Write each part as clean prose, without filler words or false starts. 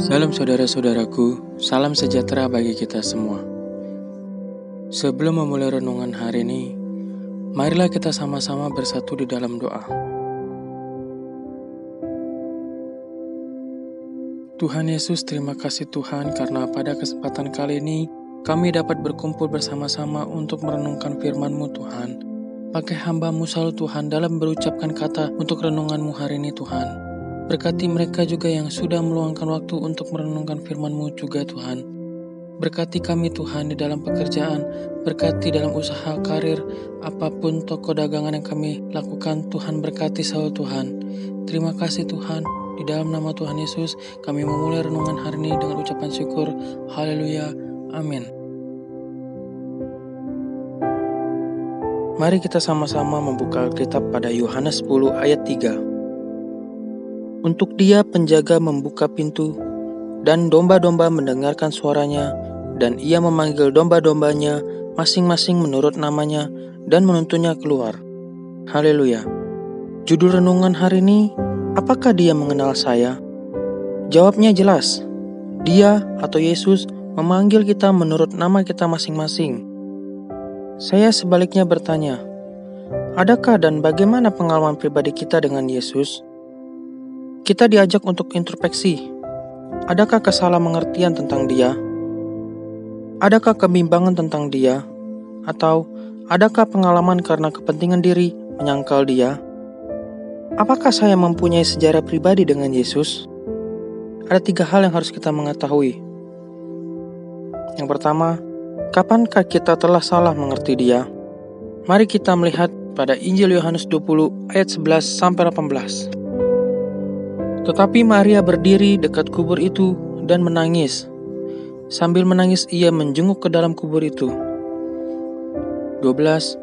Salam saudara-saudaraku, salam sejahtera bagi kita semua. Sebelum memulai renungan hari ini, marilah kita sama-sama bersatu di dalam doa. Tuhan Yesus, terima kasih Tuhan karena pada kesempatan kali ini kami dapat berkumpul bersama-sama untuk merenungkan firman-Mu Tuhan. Pakai hamba-Mu selalu Tuhan dalam berucapkan kata untuk renungan-Mu hari ini Tuhan. Berkati mereka juga yang sudah meluangkan waktu untuk merenungkan firman-Mu juga Tuhan. Berkati kami Tuhan di dalam pekerjaan, berkati dalam usaha karir, apapun toko dagangan yang kami lakukan Tuhan berkati selalu Tuhan. Terima kasih Tuhan, di dalam nama Tuhan Yesus kami memulai renungan hari ini dengan ucapan syukur. Haleluya, amin. Mari kita sama-sama membuka Alkitab pada Yohanes 10 ayat 3. Untuk Dia penjaga membuka pintu, dan domba-domba mendengarkan suaranya, dan Ia memanggil domba-dombanya masing-masing menurut namanya, dan menuntunnya keluar. Haleluya. Judul renungan hari ini, apakah Dia mengenal saya? Jawabnya jelas. Dia atau Yesus memanggil kita menurut nama kita masing-masing. Saya sebaliknya bertanya, adakah dan bagaimana pengalaman pribadi kita dengan Yesus? Kita diajak untuk introspeksi. Adakah kesalahan-mengertian tentang Dia? Adakah kebimbangan tentang Dia? Atau adakah pengalaman karena kepentingan diri menyangkal Dia? Apakah saya mempunyai sejarah pribadi dengan Yesus? Ada 3 hal yang harus kita mengetahui. Yang pertama, kapankah kita telah salah mengerti Dia? Mari kita melihat pada Injil Yohanes 20 ayat 11 sampai 18. Tetapi Maria berdiri dekat kubur itu dan menangis. Sambil menangis ia menjenguk ke dalam kubur itu. 12.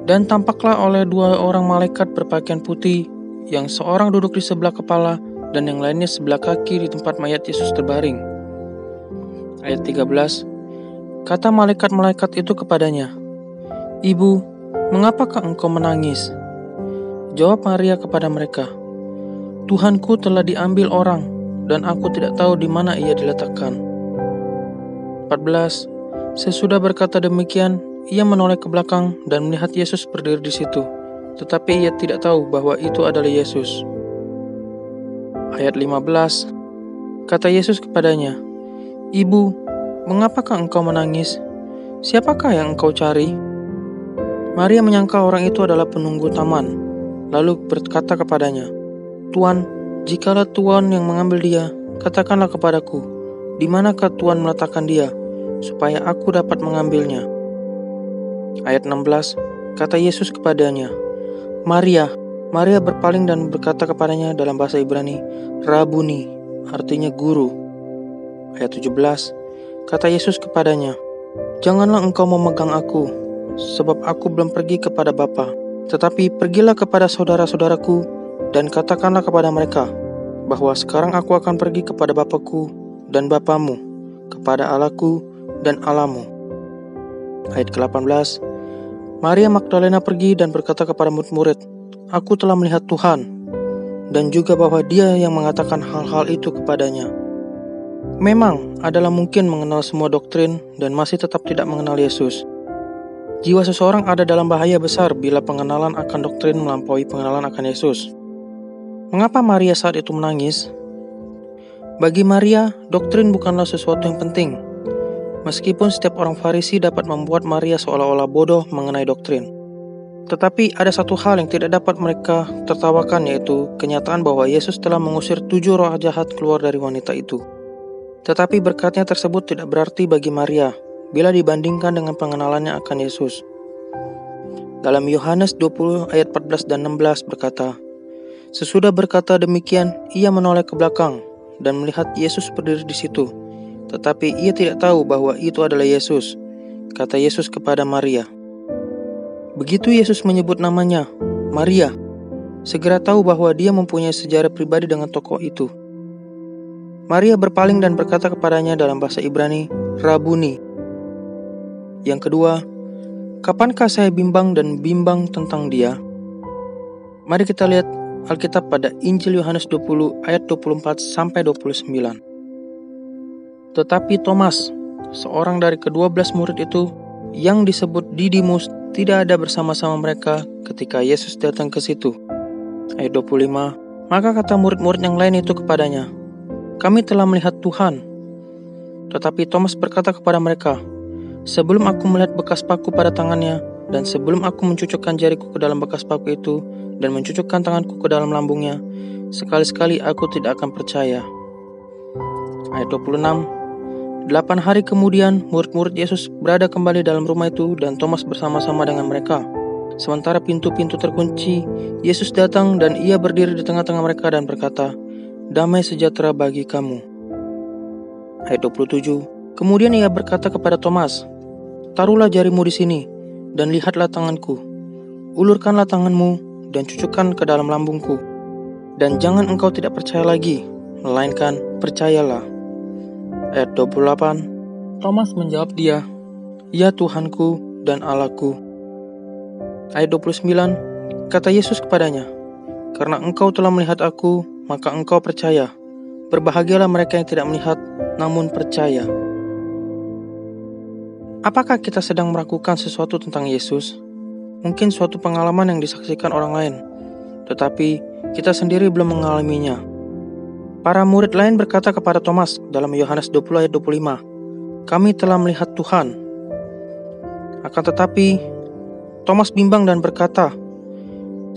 Dan tampaklah oleh 2 orang malaikat berpakaian putih, yang seorang duduk di sebelah kepala dan yang lainnya sebelah kaki di tempat mayat Yesus terbaring. Ayat 13. Kata malaikat-malaikat itu kepadanya, Ibu, mengapakah engkau menangis? Jawab Maria kepada mereka, Tuhanku telah diambil orang, dan aku tidak tahu di mana ia diletakkan. 14. Sesudah berkata demikian, ia menoleh ke belakang dan melihat Yesus berdiri di situ, tetapi ia tidak tahu bahwa itu adalah Yesus. Ayat 15. Kata Yesus kepadanya, Ibu, mengapakah engkau menangis? Siapakah yang engkau cari? Maria menyangka orang itu adalah penunggu taman, lalu berkata kepadanya, Tuan, jikalau Tuan yang mengambil dia, katakanlah kepadaku, di manakah Tuan meletakkan dia, supaya aku dapat mengambilnya. Ayat 16, kata Yesus kepadanya, Maria. Maria berpaling dan berkata kepadanya dalam bahasa Ibrani, Rabuni, artinya guru. Ayat 17, kata Yesus kepadanya, Janganlah engkau memegang aku, sebab aku belum pergi kepada Bapa, tetapi pergilah kepada saudara-saudaraku, dan katakanlah kepada mereka, bahwa sekarang aku akan pergi kepada Bapakku dan Bapamu, kepada Allahku dan Allahmu. Ayat ke-18, Maria Magdalena pergi dan berkata kepada murid-murid, Aku telah melihat Tuhan, dan juga bahwa Dia yang mengatakan hal-hal itu kepadanya. Memang adalah mungkin mengenal semua doktrin dan masih tetap tidak mengenal Yesus. Jiwa seseorang ada dalam bahaya besar bila pengenalan akan doktrin melampaui pengenalan akan Yesus. Mengapa Maria saat itu menangis? Bagi Maria, doktrin bukanlah sesuatu yang penting. Meskipun setiap orang Farisi dapat membuat Maria seolah-olah bodoh mengenai doktrin. Tetapi ada satu hal yang tidak dapat mereka tertawakan, yaitu kenyataan bahwa Yesus telah mengusir 7 roh jahat keluar dari wanita itu. Tetapi berkatnya tersebut tidak berarti bagi Maria bila dibandingkan dengan pengenalannya akan Yesus. Dalam Yohanes 20 ayat 14 dan 16 berkata, Sesudah berkata demikian, ia menoleh ke belakang dan melihat Yesus berdiri di situ. Tetapi ia tidak tahu bahwa itu adalah Yesus. Kata Yesus kepada Maria. Begitu Yesus menyebut namanya, Maria, segera tahu bahwa dia mempunyai sejarah pribadi dengan tokoh itu. Maria berpaling dan berkata kepadanya dalam bahasa Ibrani, Rabuni. Yang kedua, kapankah saya bimbang tentang Dia? Mari kita lihat Alkitab pada Injil Yohanes 20 ayat 24 sampai 29. Tetapi Thomas, seorang dari ke-12 murid itu, yang disebut Didimus, tidak ada bersama-sama mereka ketika Yesus datang ke situ. Ayat 25, maka kata murid-murid yang lain itu kepadanya, "Kami telah melihat Tuhan." Tetapi Thomas berkata kepada mereka, "Sebelum aku melihat bekas paku pada tangannya, dan sebelum aku mencucukkan jariku ke dalam bekas paku itu, dan mencucukkan tanganku ke dalam lambungnya, sekali-sekali aku tidak akan percaya." Ayat 26, 8 hari kemudian, murid-murid Yesus berada kembali dalam rumah itu dan Thomas bersama-sama dengan mereka. Sementara pintu-pintu terkunci, Yesus datang dan ia berdiri di tengah-tengah mereka dan berkata, "Damai sejahtera bagi kamu." Ayat 27, kemudian ia berkata kepada Thomas, "Taruhlah jarimu di sini, dan lihatlah tanganku. Ulurkanlah tanganmu dan cucukkan ke dalam lambungku. Dan jangan engkau tidak percaya lagi, melainkan percayalah." Ayat 28, Thomas menjawab dia, "Ya Tuhanku dan Allahku." Ayat 29, kata Yesus kepadanya, "Karena engkau telah melihat aku, maka engkau percaya. Berbahagialah mereka yang tidak melihat, namun percaya." Apakah kita sedang meragukan sesuatu tentang Yesus? Mungkin suatu pengalaman yang disaksikan orang lain, tetapi kita sendiri belum mengalaminya. Para murid lain berkata kepada Thomas dalam Yohanes 20 ayat 25, "Kami telah melihat Tuhan." Akan tetapi, Thomas bimbang dan berkata,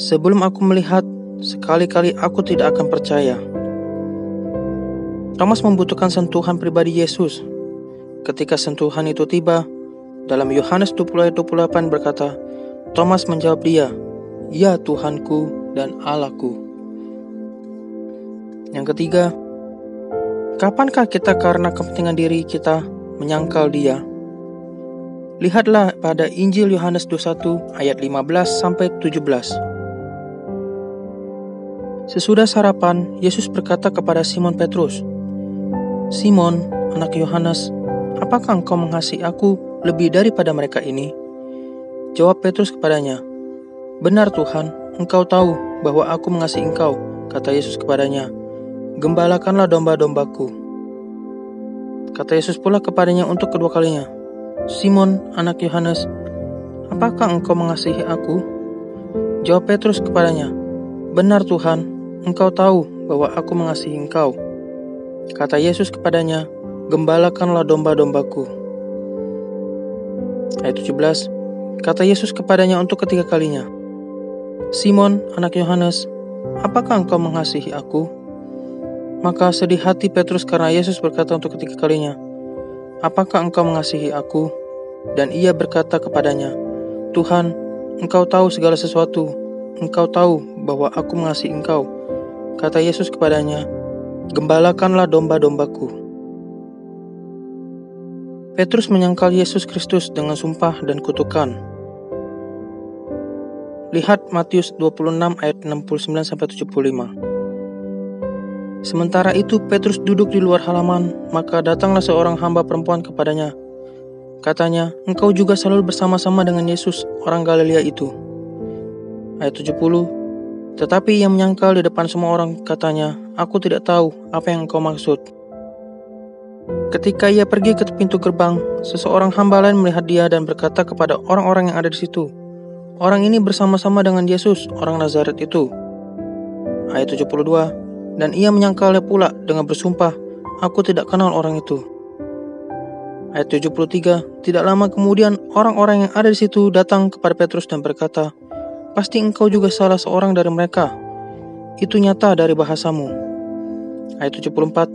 "Sebelum aku melihat, sekali-kali aku tidak akan percaya." Thomas membutuhkan sentuhan pribadi Yesus. Ketika sentuhan itu tiba, dalam Yohanes 20 ayat 28 berkata, Thomas menjawab dia, "Ya Tuhanku dan Allahku." Yang ketiga, kapankah kita karena kepentingan diri kita menyangkal dia? Lihatlah pada Injil Yohanes 21 ayat 15-17. Sesudah sarapan, Yesus berkata kepada Simon Petrus, "Simon, anak Yohanes, apakah engkau mengasihi aku lebih daripada mereka ini?" Jawab Petrus kepadanya, "Benar Tuhan, engkau tahu bahwa aku mengasihi engkau." Kata Yesus kepadanya, "Gembalakanlah domba-dombaku." Kata Yesus pula kepadanya untuk kedua kalinya, "Simon, anak Yohanes, apakah engkau mengasihi aku?" Jawab Petrus kepadanya, "Benar Tuhan, engkau tahu bahwa aku mengasihi engkau." Kata Yesus kepadanya, "Gembalakanlah domba-dombaku." Ayat 17, kata Yesus kepadanya untuk ketiga kalinya, "Simon, anak Yohanes, apakah engkau mengasihi aku?" Maka sedih hati Petrus karena Yesus berkata untuk ketiga kalinya, "Apakah engkau mengasihi aku?" Dan ia berkata kepadanya, "Tuhan, engkau tahu segala sesuatu. Engkau tahu bahwa aku mengasihi engkau." Kata Yesus kepadanya, "Gembalakanlah domba-dombaku." Petrus menyangkal Yesus Kristus dengan sumpah dan kutukan. Lihat Matius 26 ayat 69-75. Sementara itu Petrus duduk di luar halaman, maka datanglah seorang hamba perempuan kepadanya. Katanya, "Engkau juga selalu bersama-sama dengan Yesus, orang Galilea itu." Ayat 70, tetapi ia menyangkal di depan semua orang, katanya, "Aku tidak tahu apa yang engkau maksud." Ketika ia pergi ke pintu gerbang, seseorang hamba lain melihat dia dan berkata kepada orang-orang yang ada di situ, "Orang ini bersama-sama dengan Yesus, orang Nazaret itu." Ayat 72, dan ia menyangkalnya pula dengan bersumpah, "Aku tidak kenal orang itu." Ayat 73, tidak lama kemudian orang-orang yang ada di situ datang kepada Petrus dan berkata, "Pasti engkau juga salah seorang dari mereka. Itu nyata dari bahasamu." Ayat 74,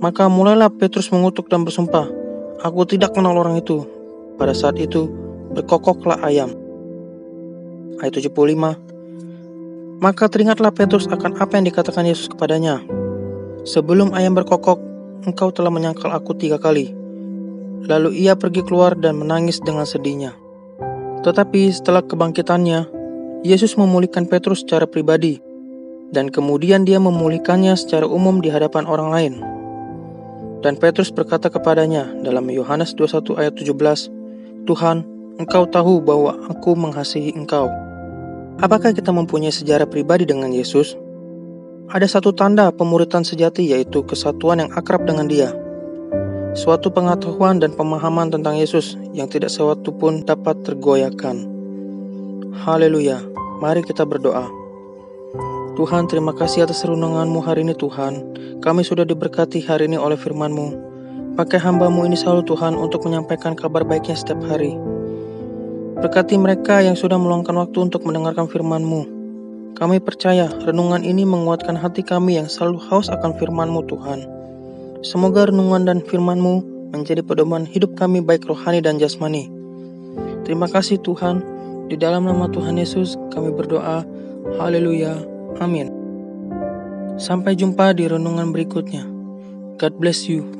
maka mulailah Petrus mengutuk dan bersumpah, "Aku tidak kenal orang itu." Pada saat itu berkokoklah ayam. Ayat 75, maka teringatlah Petrus akan apa yang dikatakan Yesus kepadanya, "Sebelum ayam berkokok, engkau telah menyangkal aku 3 kali." Lalu ia pergi keluar dan menangis dengan sedihnya. Tetapi setelah kebangkitannya, Yesus memulihkan Petrus secara pribadi, dan kemudian dia memulihkannya secara umum di hadapan orang lain. Dan Petrus berkata kepadanya dalam Yohanes 21 ayat 17, "Tuhan, engkau tahu bahwa aku mengasihi engkau." Apakah kita mempunyai sejarah pribadi dengan Yesus? Ada satu tanda pemuridan sejati, yaitu kesatuan yang akrab dengan Dia. suatu pengetahuan dan pemahaman tentang Yesus yang tidak sesuatu pun dapat tergoyahkan. Haleluya, mari kita berdoa. Tuhan, terima kasih atas renungan-Mu hari ini Tuhan. Kami sudah diberkati hari ini oleh firman-Mu. Pakai hamba-Mu ini selalu Tuhan untuk menyampaikan kabar baiknya setiap hari. Berkati mereka yang sudah meluangkan waktu untuk mendengarkan firman-Mu. Kami percaya renungan ini menguatkan hati kami yang selalu haus akan firman-Mu Tuhan. Semoga renungan dan firman-Mu menjadi pedoman hidup kami baik rohani dan jasmani. Terima kasih Tuhan, di dalam nama Tuhan Yesus kami berdoa. Haleluya, amin. Sampai jumpa di renungan berikutnya. God bless you.